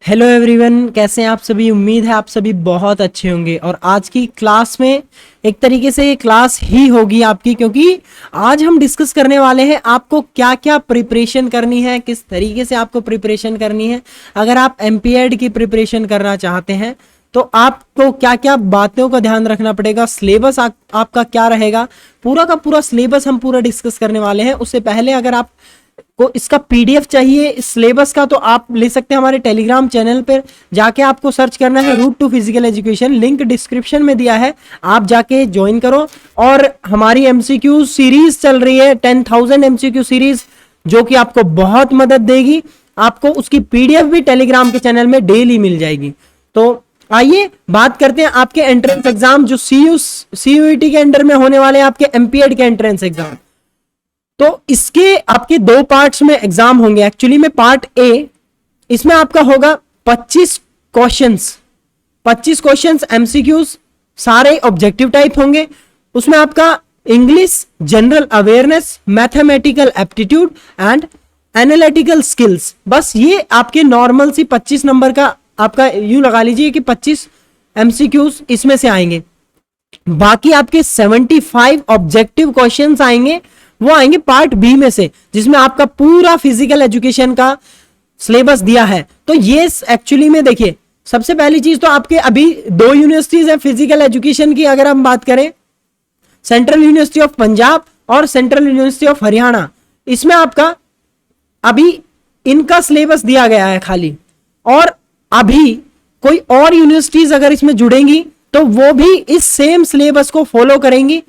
Hello everyone, कैसे हैं आप सभी। उम्मीद है आप सभी बहुत अच्छे होंगे। और आज की क्लास में एक तरीके से ये क्लास ही होगी आपकी, क्योंकि आज हम डिस्कस करने वाले हैं आपको क्या क्या प्रिपरेशन करनी है, किस तरीके से आपको प्रिपरेशन करनी है। अगर आप एमपीएड की प्रिपरेशन करना चाहते हैं तो आपको क्या क्या बातों का ध्यान रखना पड़ेगा, सिलेबस आपका क्या रहेगा, पूरा का पूरा सिलेबस हम पूरा डिस्कस करने वाले हैं। उससे पहले अगर आप को इसका पीडीएफ चाहिए इस सिलेबस का, तो आप ले सकते हैं हमारे टेलीग्राम चैनल पर जाके। आपको सर्च करना है route to physical education, link description में दिया है, आप जाके ज्वाइन करो। और हमारी एमसीक्यू सीरीज चल रही है 10,000 एमसीक्यू सीरीज, जो कि आपको बहुत मदद देगी। आपको उसकी पीडीएफ भी टेलीग्राम के चैनल में डेली मिल जाएगी। तो आइए बात करते हैं आपके एंट्रेंस एग्जाम जो सीयूईटी के अंडर में होने वाले हैं, आपके एमपीएड के एंट्रेंस एग्जाम। तो इसके आपके दो पार्ट्स में एग्जाम होंगे। एक्चुअली में पार्ट ए, इसमें आपका होगा 25 क्वेश्चंस एमसीक्यूज, सारे ऑब्जेक्टिव टाइप होंगे। उसमें आपका English, general awareness, mathematical aptitude and analytical skills, बस ये आपके नॉर्मल सी 25 नंबर का आपका यूं लगा लीजिए कि 25 एमसीक्यूज इसमें से आएंगे। बाकी आपके 75 ऑब्जेक्टिव क्वेश्चंस आएंगे, वो आएंगे पार्ट बी में से, जिसमें आपका पूरा फिजिकल एजुकेशन का सिलेबस दिया है। तो ये एक्चुअली में देखिए, सबसे पहली चीज तो आपके अभी दो यूनिवर्सिटीज है फिजिकल एजुकेशन की। अगर हम बात करें सेंट्रल यूनिवर्सिटी ऑफ पंजाब और सेंट्रल यूनिवर्सिटी ऑफ हरियाणा, इसमें आपका अभी इनका सिलेबस दिया गया है खाली। और अभी कोई और यूनिवर्सिटीज अगर इसमें जुड़ेंगी तो वो भी इस सेम सिलेबस को फॉलो करेंगी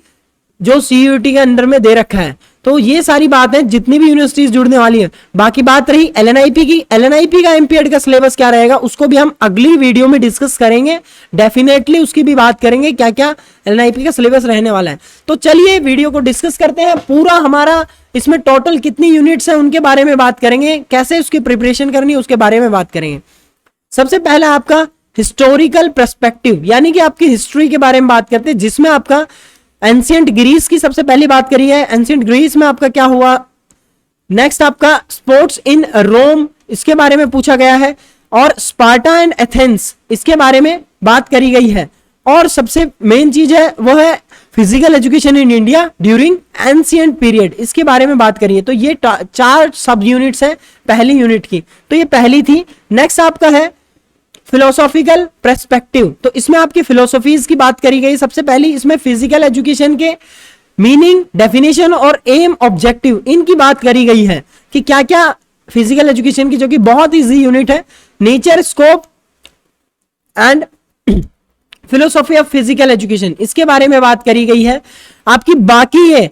जो सीयूईटी के अंडर में दे रखा है। तो ये सारी बात है, जितनी भी यूनिवर्सिटीज जुड़ने वाली है। बाकी बात रही एलएनआईपी की, एलएनआईपी का एमपीएड का सिलेबस क्या रहेगा, उसको भी हम अगली वीडियो में डिस्कस करेंगे। डेफिनेटली उसकी भी बात करेंगे क्या क्या एलएनआईपी का सिलेबस रहने वाला है। तो चलिए वीडियो को डिस्कस करते हैं। पूरा हमारा इसमें टोटल कितनी यूनिट्स है उनके बारे में बात करेंगे, कैसे उसकी प्रिपरेशन करनी है उसके बारे में बात करेंगे। सबसे पहला आपका हिस्टोरिकल पर्सपेक्टिव, यानी कि आपकी हिस्ट्री के बारे में बात करते हैं, जिसमें आपका एंशिएंट ग्रीस की सबसे पहली बात करी है। एंशिएंट ग्रीस में आपका क्या हुआ। नेक्स्ट आपका स्पोर्ट्स इन रोम, इसके बारे में पूछा गया है। और स्पार्टा एंड एथेंस, इसके बारे में बात करी गई है। और सबसे मेन चीज है वो है physical education in India during ancient period, इसके बारे में बात करी है। तो ये 4 सब यूनिट्स हैं पहली यूनिट की, तो ये पहली थी। नेक्स्ट आपका है फिलोसॉफिकल पर्सपेक्टिव, तो इसमें आपकी फिलोसॉफीज की बात करी गई। सबसे पहली इसमें फिजिकल एजुकेशन के मीनिंग, डेफिनेशन और एम, ऑब्जेक्टिव, इनकी बात करी गई है कि क्या क्या फिजिकल एजुकेशन की, जो कि बहुत इजी यूनिट है। Nature, scope and philosophy of physical education, इसके बारे में बात करी गई है आपकी। बाकी है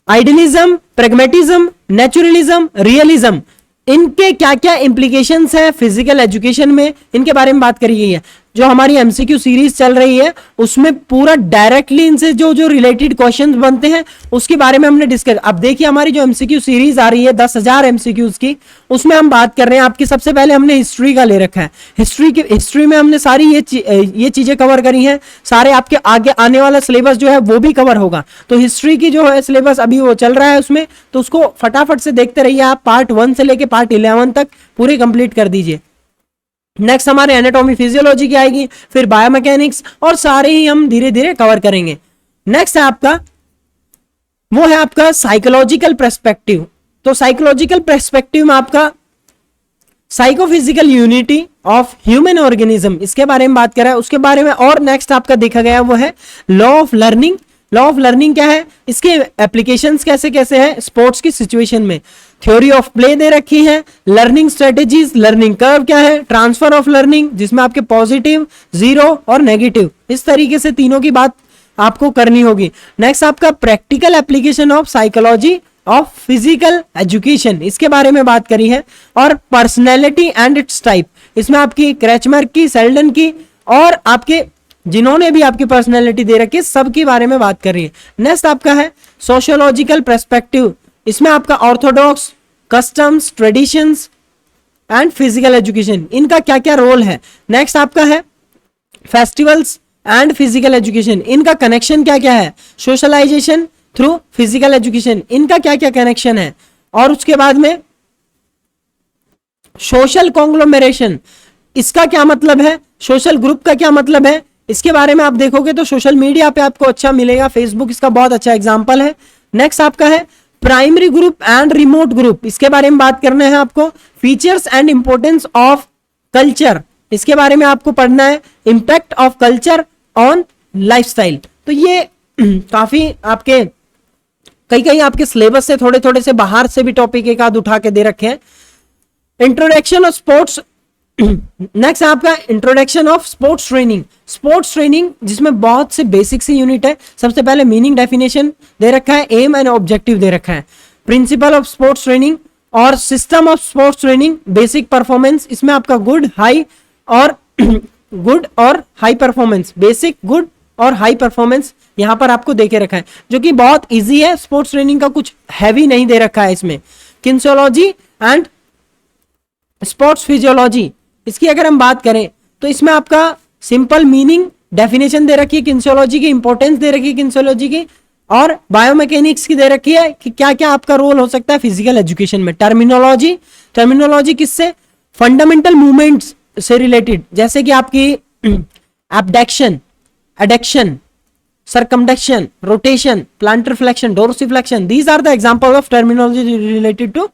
आइडियलिज्म, प्रैग्मेटिज्म, नेचुरलिज्म, रियलिज्म, इनके क्या क्या इंप्लीकेशंस है फिजिकल एजुकेशन में, इनके बारे में बात करी गई है। जो हमारी एमसीक्यू सीरीज चल रही है उसमें पूरा डायरेक्टली इनसे जो जो रिलेटेड क्वेश्चंस बनते हैं उसके बारे में हमने डिस्कस। अब देखिए हमारी जो एमसीक्यू सीरीज आ रही है 10,000 एमसीक्यूज की, उसमें हम बात कर रहे हैं आपकी। सबसे पहले हमने हिस्ट्री का ले रखा है। हिस्ट्री में हमने सारी ये चीजें कवर करी हैं। सारे आपके आगे आने वाला सिलेबस जो है वो भी कवर होगा। तो हिस्ट्री की जो है सिलेबस अभी वो चल रहा है उसमें, तो उसको फटाफट से देखते रहिए आप। पार्ट 1 से लेके पार्ट 11 तक पूरे कंप्लीट कर दीजिए। नेक्स्ट हमारे एनाटॉमी फिजियोलॉजी की आएगी, फिर बायोमैकेनिक्स, और सारे ही हम धीरे धीरे कवर करेंगे। नेक्स्ट है आपका वो है आपका साइकोलॉजिकल पर्सपेक्टिव। तो साइकोलॉजिकल पर्सपेक्टिव में आपका psychophysical unity of human organism, इसके बारे में बात करा है, उसके बारे में। और नेक्स्ट आपका देखा गया वो है law of learning. Law of learning क्या है, इसके एप्लीकेशंस कैसे कैसे हैं स्पोर्ट्स की सिचुएशन में। थ्योरी ऑफ प्ले दे रखी है, लर्निंग स्ट्रेटेजीज, लर्निंग कर्व क्या है, ट्रांसफर ऑफ लर्निंग, जिसमें आपके पॉजिटिव, जीरो और नेगेटिव, इस तरीके से तीनों की बात आपको करनी होगी। नेक्स्ट आपका practical application of psychology of physical education, इसके बारे में बात करी है। और पर्सनैलिटी एंड इट्स टाइप, इसमें आपकी क्रैचमर्क की, सेल्डन की, और आपके जिन्होंने भी आपकी पर्सनैलिटी दे रखी है सबके बारे में बात कर रही है। नेक्स्ट आपका है सोशियोलॉजिकल पर्सपेक्टिव, इसमें आपका Orthodox, customs, traditions and physical education, इनका क्या क्या रोल है। नेक्स्ट आपका है फेस्टिवल्स एंड फिजिकल एजुकेशन, इनका कनेक्शन क्या क्या है। सोशलाइजेशन थ्रू फिजिकल एजुकेशन, इनका क्या क्या कनेक्शन है। और उसके बाद में सोशल कॉन्ग्लोमेरेशन, इसका क्या मतलब है, सोशल ग्रुप का क्या मतलब है, इसके बारे में आप देखोगे तो सोशल मीडिया पे आपको अच्छा मिलेगा, फेसबुक इसका बहुत अच्छा एग्जांपल है। नेक्स्ट आपका है primary group and remote group, इसके बारे में बात करना है आपको। Features and importance of culture, इसके बारे में आपको पढ़ना है। Impact of culture on lifestyle, तो ये काफी आपके कई आपके सिलेबस से थोड़े थोड़े से बाहर से भी टॉपिक एक आध उठा के दे रखे हैं। इंट्रोडक्शन ऑफ स्पोर्ट्स, नेक्स्ट आपका introduction of sports training. Sports training जिसमें बहुत से बेसिक सी यूनिट है। सबसे पहले मीनिंग डेफिनेशन दे रखा है, एम एंड ऑब्जेक्टिव दे रखा है, प्रिंसिपल ऑफ स्पोर्ट्स ट्रेनिंग और system of sports training, basic performance, इसमें आपका गुड हाई और गुड और हाई परफॉर्मेंस, बेसिक गुड और हाई परफॉर्मेंस यहां पर आपको देके रखा है, जो कि बहुत इजी है। स्पोर्ट्स ट्रेनिंग का कुछ हैवी नहीं दे रखा है इसमें। किन्सियोलॉजी एंड स्पोर्ट्स फिजियोलॉजी, इसकी अगर हम बात करें तो इसमें आपका सिंपल मीनिंग डेफिनेशन दे रखी है किन्सियोलॉजी की, इंपॉर्टेंस दे रखी है किन्सियोलॉजी की, और बायोमैकेनिक्स की दे रखी है कि क्या क्या आपका रोल हो सकता है फिजिकल एजुकेशन में। टर्मिनोलॉजी, टर्मिनोलॉजी किससे, फंडामेंटल मूवमेंट्स से रिलेटेड, जैसे कि आपकी abduction, adduction, circumduction, rotation, plantar flexion, dorsiflexion, these are the example of terminology related to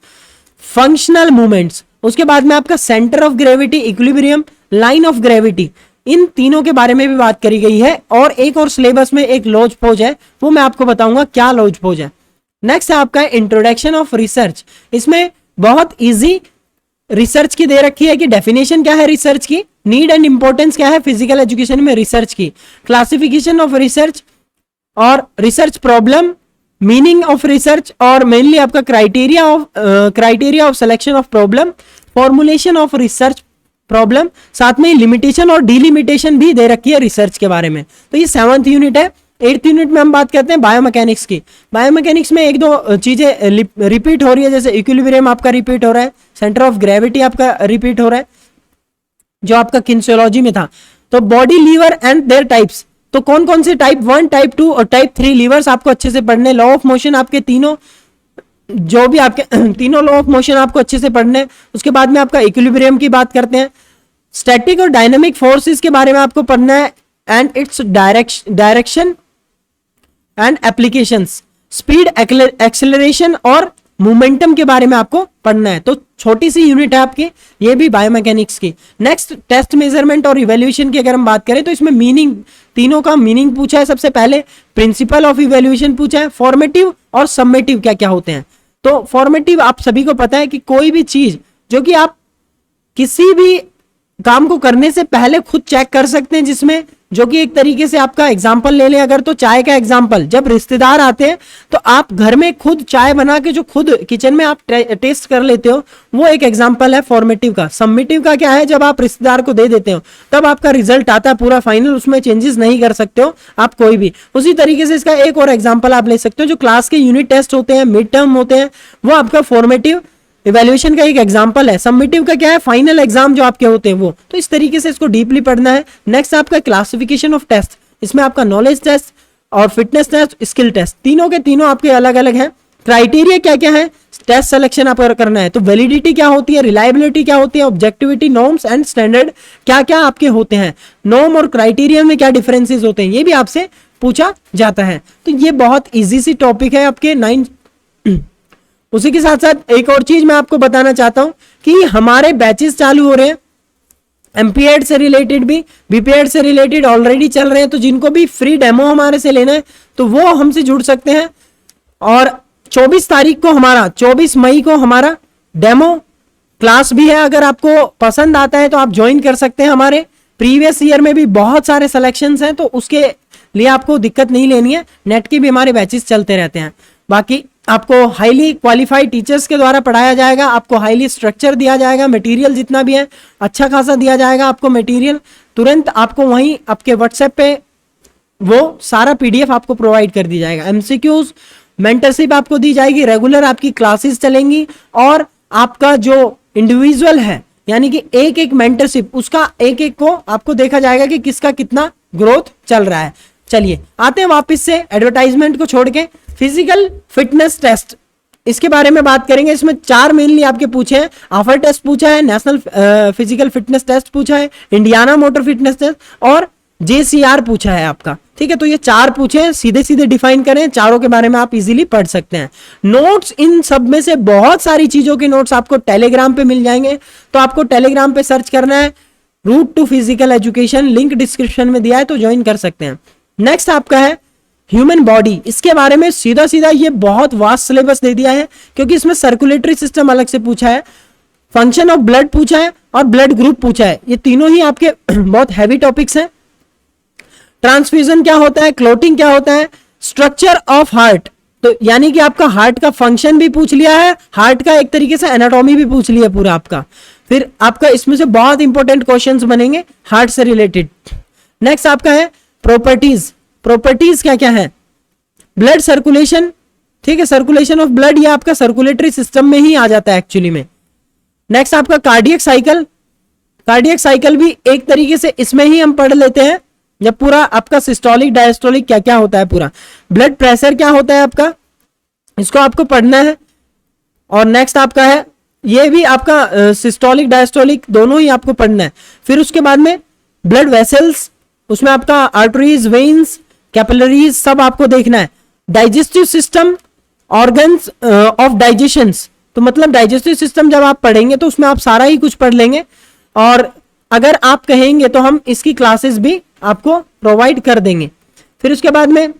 functional movements। उसके बाद में आपका centre of gravity, equilibrium, line of gravity, इन तीनों के बारे में भी बात करी गई है। और एक और सिलेबस में एक लॉज पोज है, वो मैं आपको बताऊंगा क्या लॉज पोज है। नेक्स्ट है आपका इंट्रोडक्शन ऑफ रिसर्च, इसमें बहुत इजी रिसर्च की दे रखी है कि डेफिनेशन क्या है रिसर्च की, नीड एंड इंपॉर्टेंस क्या है फिजिकल एजुकेशन में रिसर्च की, क्लासिफिकेशन ऑफ रिसर्च और research problem, meaning of research, और मेनली आपका criteria of selection of problem, formulation of research problem, साथ में लिमिटेशन और डिलिमिटेशन भी दे रखी है रिसर्च के बारे में। तो ये 7th यूनिट है। 8th यूनिट में हम बात करते हैं बायोमैकेनिक्स की। बायोमैकेनिक्स में एक दो चीजें रिपीट हो रही है, जैसे इक्विलिब्रियम आपका रिपीट हो रहा है, सेंटर ऑफ ग्रेविटी आपका रिपीट हो रहा है जो आपका किन्सियोलॉजी में था। तो body lever and their types, तो कौन कौन से टाइप 1, टाइप 2 और टाइप 3 लीवर्स आपको अच्छे से पढ़ने। लॉ ऑफ मोशन आपके तीनों, जो भी आपके तीनों लॉ ऑफ मोशन आपको अच्छे से पढ़ने। उसके बाद में आपका इक्विलिब्रियम की बात करते हैं। स्टैटिक और डायनामिक फोर्सेस के बारे में आपको पढ़ना है and its direction and applications, speed, acceleration और मोमेंटम के बारे में आपको पढ़ना है। तो छोटी सी यूनिट है आपकी ये भी बायोमैकेनिक्स की। नेक्स्ट टेस्ट मेजरमेंट और इवैल्यूएशन की अगर हम बात करें तो इसमें मीनिंग, तीनों का मीनिंग पूछा है सबसे पहले, प्रिंसिपल ऑफ इवैल्यूएशन पूछा है, फॉर्मेटिव और सबमेटिव क्या क्या होते हैं। तो फॉर्मेटिव आप सभी को पता है कि कोई भी चीज जो कि आप किसी भी काम को करने से पहले खुद चेक कर सकते हैं, जिसमें जो कि एक तरीके से आपका एग्जाम्पल ले लें अगर, तो चाय का एग्जाम्पल, जब रिश्तेदार आते हैं तो आप घर में खुद चाय बना के जो खुद किचन में आप टेस्ट कर लेते हो, वो एक एग्जाम्पल है फॉर्मेटिव का। सबमिटिव का क्या है, जब आप रिश्तेदार को दे देते हो तब आपका रिजल्ट आता है पूरा फाइनल, उसमें चेंजेस नहीं कर सकते हो आप कोई भी। उसी तरीके से इसका एक और एग्जाम्पल आप ले सकते हो, जो क्लास के यूनिट टेस्ट होते हैं, मिड टर्म होते हैं, वो आपका फॉर्मेटिव इवैल्यूएशन का एक एग्जांपल है। सबमिटिव का क्या है, फाइनल एग्जाम जो आपके होते हैं वो। तो इस तरीके से इसको डीपली पढ़ना है। नेक्स्ट आपका क्लासिफिकेशन ऑफ टेस्ट, इसमें आपका नॉलेज टेस्ट और फिटनेस टेस्ट, स्किल टेस्ट, तीनों के तीनों आपके अलग अलग हैं। क्राइटेरिया क्या क्या है, टेस्ट सिलेक्शन आपको करना है। तो वैलिडिटी क्या होती है, रिलायबिलिटी क्या होती है, ऑब्जेक्टिविटी, नॉर्म्स एंड स्टैंडर्ड क्या क्या आपके होते हैं, नॉर्म और क्राइटेरिया में क्या डिफरेंसेस होते हैं, ये भी आपसे पूछा जाता है। तो ये बहुत इजी सी टॉपिक है आपके 9। उसी के साथ साथ एक और चीज मैं आपको बताना चाहता हूं कि हमारे बैचेस चालू हो रहे हैं, एमपीएड से रिलेटेड भी, बीपीएड से रिलेटेड ऑलरेडी चल रहे हैं। तो जिनको भी फ्री डेमो हमारे से लेना है तो वो हमसे जुड़ सकते हैं। और 24 तारीख को हमारा, 24 मई को हमारा डेमो क्लास भी है। अगर आपको पसंद आता है तो आप ज्वाइन कर सकते हैं। हमारे प्रीवियस ईयर में भी बहुत सारे सिलेक्शंस हैं, तो उसके लिए आपको दिक्कत नहीं लेनी है। नेट की भी हमारे बैचेस चलते रहते हैं। बाकी आपको हाईली क्वालिफाइड टीचर्स के द्वारा पढ़ाया जाएगा, आपको हाईली स्ट्रक्चर दिया जाएगा, मटेरियल जितना भी है अच्छा खासा दिया जाएगा आपको मटेरियल। तुरंत आपको वहीं आपके व्हाट्सएप पे वो सारा पीडीएफ आपको प्रोवाइड कर दी जाएगा। एमसीक्यूज, मेंटरशिप आपको दी जाएगी, रेगुलर आपकी क्लासेस चलेंगी, और आपका जो इंडिविजुअल है यानी कि एक एक मेंटरशिप, उसका एक एक को आपको देखा जाएगा कि किसका कितना ग्रोथ चल रहा है। चलिए आते हैं वापस से एडवर्टाइजमेंट को छोड़ के। फिजिकल फिटनेस टेस्ट इसके बारे में बात करेंगे। इसमें 4 मेनली आपके पूछे हैं, आफर टेस्ट पूछा है, नेशनल फिजिकल फिटनेस टेस्ट पूछा है, इंडियाना मोटर फिटनेस टेस्ट और JCR पूछा है आपका। ठीक है, तो ये 4 पूछे हैं, सीधे सीधे डिफाइन करें, चारों के बारे में आप इजीली पढ़ सकते हैं। नोट्स इन सब में से बहुत सारी चीजों के नोट्स आपको टेलीग्राम पे मिल जाएंगे, तो आपको टेलीग्राम पे सर्च करना है route to physical education, link description में दिया है, तो ज्वाइन कर सकते हैं। नेक्स्ट आपका है ह्यूमन बॉडी। इसके बारे में सीधा सीधा ये बहुत वास्ट सिलेबस दे दिया है, क्योंकि इसमें सर्कुलेटरी सिस्टम अलग से पूछा है, फंक्शन ऑफ ब्लड पूछा है और ब्लड ग्रुप पूछा है। ये तीनों ही आपके बहुत हैवी टॉपिक्स हैं। ट्रांसफ्यूजन क्या होता है, क्लोटिंग क्या होता है, स्ट्रक्चर ऑफ हार्ट, तो यानी कि आपका हार्ट का फंक्शन भी पूछ लिया है, हार्ट का एक तरीके से एनाटॉमी भी पूछ लिया पूरा आपका। फिर आपका इसमें से बहुत इंपॉर्टेंट क्वेश्चंस बनेंगे हार्ट से रिलेटेड। नेक्स्ट आपका है प्रॉपर्टीज। प्रॉपर्टीज क्या क्या है, ब्लड सर्कुलेशन, ठीक है, सर्कुलेशन ऑफ ब्लड, ये आपका सर्कुलेटरी सिस्टम में ही आ जाता है एक्चुअली में। नेक्स्ट आपका कार्डियक साइकिल। कार्डियक साइकिल भी एक तरीके से इसमें ही हम पढ़ लेते हैं, जब पूरा आपका सिस्टोलिक डायस्टोलिक क्या क्या होता है, पूरा ब्लड प्रेशर क्या होता है आपका, इसको आपको पढ़ना है। और नेक्स्ट आपका है ये भी आपका सिस्टोलिक डायस्टोलिक दोनों ही आपको पढ़ना है। फिर उसके बाद में ब्लड वेसल्स, उसमें आपका आर्टरीज, वेन्स, कैपिलरीज सब आपको देखना है। Digestive system, organs of digestions, तो मतलब डाइजेस्टिव सिस्टम जब आप पढ़ेंगे तो उसमें आप सारा ही कुछ पढ़ लेंगे, और अगर आप कहेंगे तो हम इसकी क्लासेस भी आपको प्रोवाइड कर देंगे। फिर उसके बाद में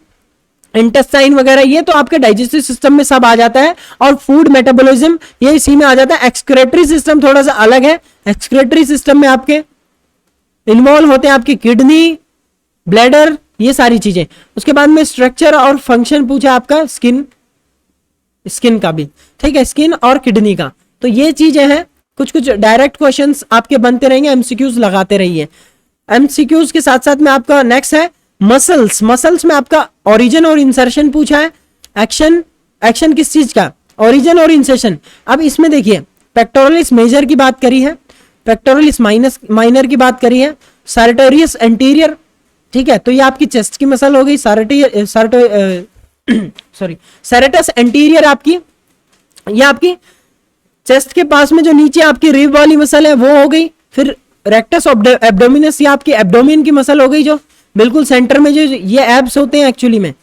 इंटेस्टाइन वगैरह, ये तो आपके डाइजेस्टिव सिस्टम में सब आ जाता है, और फूड मेटाबॉलिज्म ये इसी में आ जाता है। एक्सक्रेटरी सिस्टम थोड़ा सा अलग है, एक्सक्रेटरी सिस्टम में आपके इन्वॉल्व होते हैं आपकी किडनी, ब्लैडर, ये सारी चीजें। उसके बाद में स्ट्रक्चर और फंक्शन पूछा आपका स्किन, स्किन का भी, ठीक है, स्किन और किडनी का। तो ये चीजें हैं, कुछ कुछ डायरेक्ट क्वेश्चंस आपके बनते रहेंगे, एमसीक्यूज लगाते रहिए। एमसीक्यूज के साथ साथ में आपका नेक्स्ट है मसल्स। मसल्स में आपका ओरिजिन और इंसर्शन पूछा है, एक्शन, एक्शन किस चीज का, ओरिजिन और इंसर्शन। अब इसमें देखिए पेक्टोरलिस मेजर की बात करी है, पेक्टोरलिस माइनर की बात करी है, सार्टोरियस एंटीरियर, ठीक है, तो ये आपकी चेस्ट की मसल हो गई। सॉरी सैरेटस एंटीरियर आपकी, ये आपकी चेस्ट के पास में जो नीचे आपकी रिब वाली मसल है वो हो गई। फिर रेक्टस एब्डोमिनस, ये आपकी एब्डोमिन की मसल हो गई, जो बिल्कुल सेंटर में जो ये एब्स होते हैं एक्चुअली में,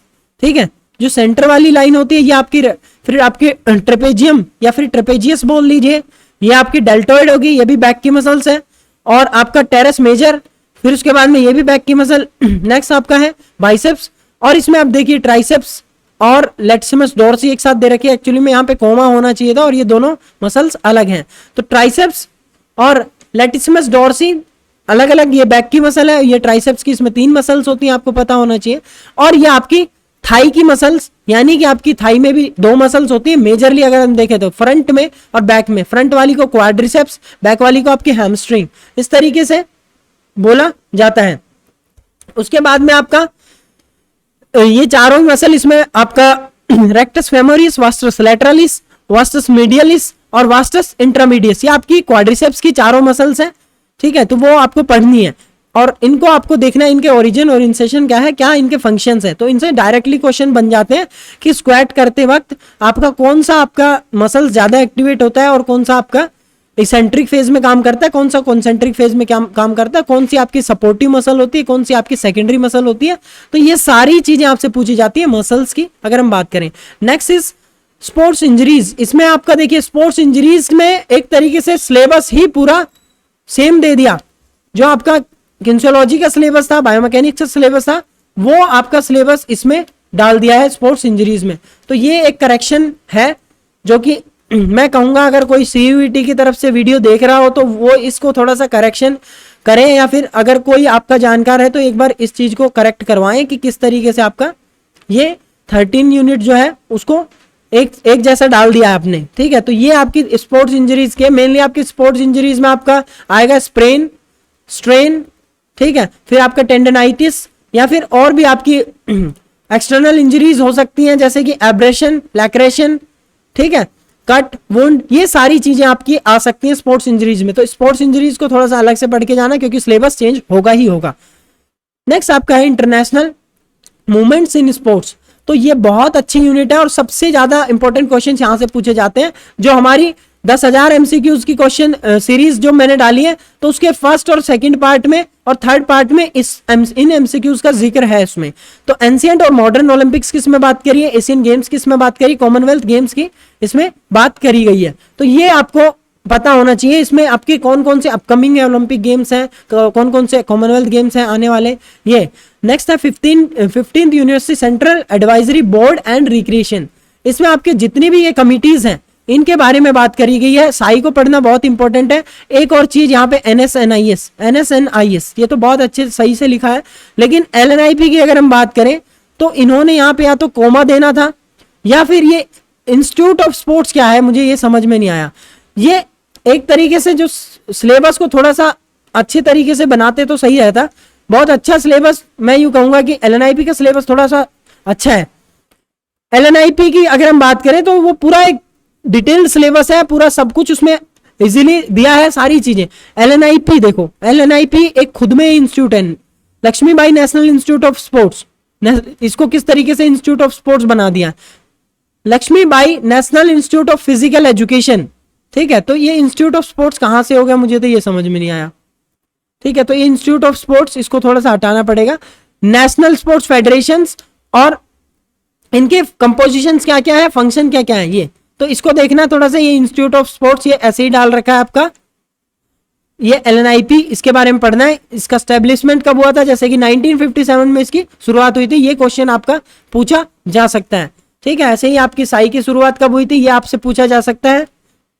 ठीक है, जो सेंटर वाली लाइन होती है ये आपकी। फिर आपके ट्रेपेजियम या फिर ट्रेपेजियस बोल लीजिए, ये आपकी डेल्टोइड होगी, ये भी बैक की मसल्स है। और आपका टेरेस मेजर, फिर उसके बाद में ये भी बैक की मसल। नेक्स्ट आपका है बाइसेप्स, और इसमें आप देखिए ट्राइसेप्स और लेटिसिमस डोर्सी एक साथ दे रखी है, एक्चुअली में यहाँ पे कोमा होना चाहिए था, और ये दोनों मसल्स अलग हैं। तो ट्राइसेप्स और लेटिसिमस डोर्सी अलग अलग, ये बैक की मसल है, ये ट्राइसेप्स की, इसमें 3 मसल्स होती हैं, आपको पता होना चाहिए। और ये आपकी थाई की मसल्स, यानी कि आपकी थाई में भी 2 मसल्स होती है मेजरली, अगर हम देखें तो फ्रंट में और बैक में। फ्रंट वाली को क्वाड्रिसेप्स, बैक वाली को आपकी हैमस्ट्रिंग, इस तरीके से बोला जाता है। उसके बाद में आपका ये चारों मसल, इसमें आपका रेक्टस फेमोरियस, वास्टस लैटरलिस, वास्टस मीडियलिस और वास्टस इंटरमीडियस, ये आपकी क्वाड्रिसेप्स की चारों मसल्स हैं, ठीक है, तो वो आपको पढ़नी है। और इनको आपको देखना है, इनके ओरिजिन और इंसेशन क्या है, क्या इनके फंक्शंस है। तो इनसे डायरेक्टली क्वेश्चन बन जाते हैं कि स्क्वाट करते वक्त आपका कौन सा आपका मसल ज्यादा एक्टिवेट होता है और कौन सा आपका इसेंट्रिक फेज में काम करता है, कौन सा कॉन्सेंट्रिक फेज में काम करता है, कौन सी आपकी सपोर्टिव मसल होती है, कौन सी आपकी सेकेंडरी मसल होती है। तो ये सारी चीजें आपसे पूछी जाती है मसल्स की, अगर हम बात करें। Next is sports injuries. इसमें आपका देखिए स्पोर्ट्स इंजरीज में एक तरीके से सिलेबस ही पूरा सेम दे दिया, जो आपका किन्सियोलॉजी का सिलेबस था, बायोमैकेनिक्स का सिलेबस था, वो आपका सिलेबस इसमें डाल दिया है स्पोर्ट्स इंजरीज में। तो ये एक करेक्शन है, जो कि मैं कहूंगा अगर कोई सीयूईटी की तरफ से वीडियो देख रहा हो तो वो इसको थोड़ा सा करेक्शन करें, या फिर अगर कोई आपका जानकार है तो एक बार इस चीज को करेक्ट करवाएं कि किस तरीके से आपका ये 13 यूनिट जो है उसको एक जैसा डाल दिया है आपने, ठीक है। तो ये आपकी स्पोर्ट्स इंजरीज के, मेनली आपकी स्पोर्ट्स इंजरीज में आपका आएगा स्प्रेन, स्ट्रेन, ठीक है, फिर आपका टेंडनाइटिस, या फिर और भी आपकी एक्सटर्नल इंजरीज हो सकती हैं, जैसे कि एब्रेशन, लैक्रेशन, ठीक है, कट, वुंड, ये सारी चीजें आपकी आ सकती हैं स्पोर्ट्स इंजरीज में। तो स्पोर्ट्स इंजरीज को थोड़ा सा अलग से पढ़ के जाना, क्योंकि सिलेबस चेंज होगा ही होगा। नेक्स्ट आपका है इंटरनेशनल मूवमेंट्स इन स्पोर्ट्स। तो ये बहुत अच्छी यूनिट है और सबसे ज्यादा इंपॉर्टेंट क्वेश्चन यहाँ से पूछे जाते हैं। जो हमारी 10,000 एमसीक्यूज की क्वेश्चन सीरीज जो मैंने डाली है, तो उसके फर्स्ट और सेकंड पार्ट में और थर्ड पार्ट में इन एमसीक्यूज का जिक्र है इसमें। तो एंशिएंट और मॉडर्न ओलंपिक्स की इसमें बात करी है, एशियन गेम्स की इसमें बात करी, कॉमनवेल्थ गेम्स की इसमें बात करी गई है। तो ये आपको पता होना चाहिए। इसमें आपके कौन कौन से अपकमिंग ओलंपिक गेम्स हैं, कौन कौन से कॉमनवेल्थ गेम्स हैं आने वाले। ये नेक्स्ट है 15th university central advisory board and recreation. इसमें आपके जितनी भी ये कमिटीज हैं इनके बारे में बात करी गई है। साई को पढ़ना बहुत इंपॉर्टेंट है। एक और चीज यहाँ पे एनएसएनआईएस ये तो बहुत अच्छे सही से लिखा है, लेकिन एलएनआईपी की अगर हम बात करें तो इन्होंने यहाँ पे या तो कोमा देना था या फिर ये इंस्टीट्यूट ऑफ स्पोर्ट्स क्या है, मुझे ये समझ में नहीं आया। ये एक तरीके से जो सिलेबस को थोड़ा सा अच्छे तरीके से बनाते तो सही रहता। बहुत अच्छा सिलेबस, मैं यूं कहूंगा कि एलएनआईपी का सिलेबस थोड़ा सा अच्छा है। एलएनआईपी की अगर हम बात करें तो वो पूरा एक डिटेल्ड सिलेबस है, पूरा सब कुछ उसमें इजीली दिया है सारी चीजें। एलएनआईपी देखो, एलएनआईपी एक खुद में इंस्टीट्यूट है, Lakshmibai national institute of sports. इसको किस तरीके से इंस्टीट्यूट ऑफ स्पोर्ट्स बना दिया, Lakshmibai national institute of physical education. ठीक है, तो ये इंस्टीट्यूट ऑफ स्पोर्ट्स कहां से हो गया, मुझे तो ये समझ में नहीं आया। ठीक है, तो ये इंस्टीट्यूट ऑफ स्पोर्ट्स इसको थोड़ा सा हटाना पड़ेगा। नेशनल स्पोर्ट्स फेडरेशंस और इनके कंपोजिशंस क्या क्या है, फंक्शन क्या क्या है, ये तो इसको देखना थोड़ा सा। ये इंस्टीट्यूट ऑफ स्पोर्ट्स ये ऐसे ही डाल रखा है आपका। ये एलएनआईपी इसके बारे में पढ़ना है। इसका स्टैब्लिशमेंट कब हुआ था, जैसे कि 1957 में इसकी शुरुआत हुई थी। ये क्वेश्चन आपका पूछा जा सकता है। ठीक है, ऐसे ही आपकी साई की शुरुआत कब हुई थी, ये आपसे पूछा जा सकता है।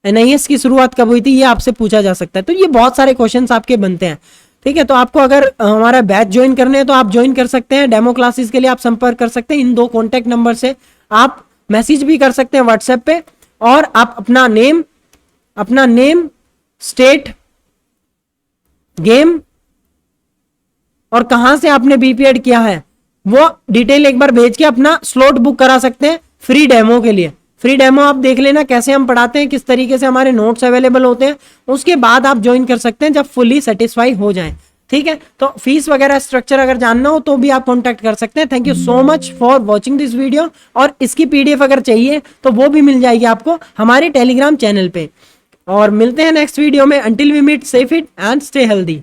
एनआईएस की शुरुआत कब हुई थी, ये आपसे पूछा जा सकता है। तो ये बहुत सारे क्वेश्चंस आपके बनते हैं। ठीक है, तो आपको अगर हमारा बैच ज्वाइन करने हैं तो आप ज्वाइन कर सकते हैं। डेमो क्लासेस के लिए आप संपर्क कर सकते हैं इन 2 कॉन्टैक्ट नंबर से। आप मैसेज भी कर सकते हैं व्हाट्सएप पे, और आप अपना नेम, स्टेट, गेम और कहां से आपने बीपीएड किया है वो डिटेल एक बार भेज के अपना स्लॉट बुक करा सकते हैं फ्री डेमो के लिए। फ्री डेमो आप देख लेना कैसे हम पढ़ाते हैं, किस तरीके से हमारे नोट्स अवेलेबल होते हैं। उसके बाद आप ज्वाइन कर सकते हैं जब फुली सेटिस्फाई हो जाएं। ठीक है, तो फीस वगैरह स्ट्रक्चर अगर जानना हो तो भी आप कांटेक्ट कर सकते हैं। Thank you so much for watching this video. और इसकी पीडीएफ अगर चाहिए तो वो भी मिल जाएगी आपको हमारे टेलीग्राम चैनल पे। और मिलते हैं नेक्स्ट वीडियो में। Until we meet, stay fit and stay healthy.